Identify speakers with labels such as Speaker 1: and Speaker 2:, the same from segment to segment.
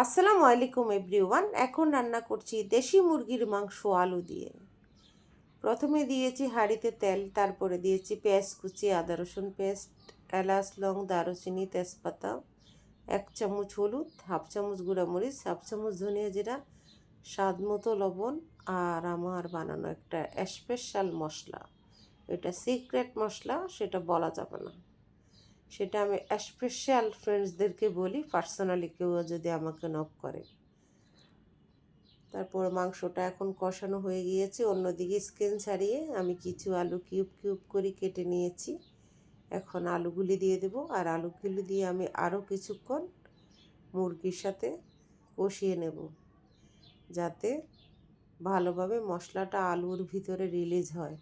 Speaker 1: আসসালামু আলাইকুম এভরিওয়ান। এখন রান্না করছি দেশি মুরগির মাংস আলু দিয়ে। প্রথমে দিয়েছি হাঁড়িতে তেল, তারপরে দিয়েছি পেঁয়াজ কুচি, আদা রসুন পেস্ট, এলাচ লং দারুচিনি তেজপাতা, 1 চামচ হলুদ, হাফ চামচ গুঁড়ামরিচ, হাফ চামচ ধনিয়া জিরা, স্বাদ মতো লবণ, আর আমার বানানো একটা স্পেশাল মশলা। এটা সিক্রেট মশলা, সেটা বলা যাবে না। সেটা আমি স্পেশাল ফ্রেন্ডসদেরকে বলি, পার্সোনালি কেউ যদি আমাকে নক করে। তারপর মাংসটা এখন কষানো হয়ে গিয়েছে। অন্যদিকে স্কিন ছাড়িয়ে আমি কিছু আলু কিউব কিউব করে কেটে নিয়েছি। এখন আলুগুলি দিয়ে দেব, আর আলুগুলি দিয়ে আমি আরও কিছুক্ষণ মুরগির সাথে কষিয়ে নেব, যাতে ভালোভাবে মশলাটা আলুর ভিতরে রিলিজ হয়।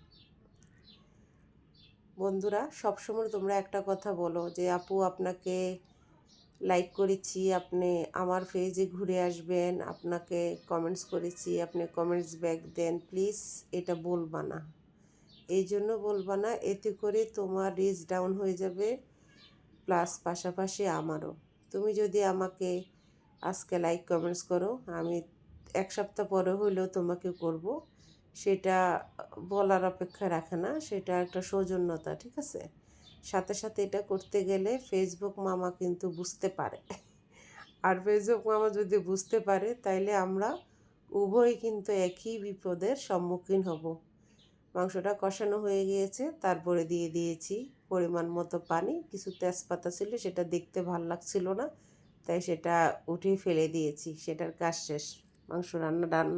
Speaker 1: বন্ধুরা, সবসময় তোমরা একটা কথা বলো যে আপু আপনাকে লাইক করেছি, আপনি আমার পেজে ঘুরে আসবেন, আপনাকে কমেন্টস করেছি, আপনি কমেন্টস ব্যাক দেন। প্লিজ এটা বলবা না, এই জন্য বলবা না, এতে করে তোমার রিচ ডাউন হয়ে যাবে, প্লাস পাশাপাশি আমারও। তুমি যদি আমাকে আজকে লাইক কমেন্টস করো, আমি 1 সপ্তাহ পরে হলেও তোমাকে করব, সেটা বলার অপেক্ষা রাখে না, সেটা একটা সৌজন্যতা, ঠিক আছে? সাথে সাথে এটা করতে গেলে ফেসবুক মামা কিন্তু বুঝতে পারে, আর ফেসবুক মামা যদি বুঝতে পারে তাইলে আমরা উভয়ই কিন্তু একই বিপদের সম্মুখীন হব। মাংসটা কষানো হয়ে গিয়েছে, তারপরে দিয়ে দিয়েছি পরিমাণ মতো পানি। কিছু তেজপাতা ছিল, সেটা দেখতে ভাল লাগছিল না, তাই সেটা উঠিয়ে ফেলে দিয়েছি। সেটার কাজ শেষ, মাংস রান্না ডান।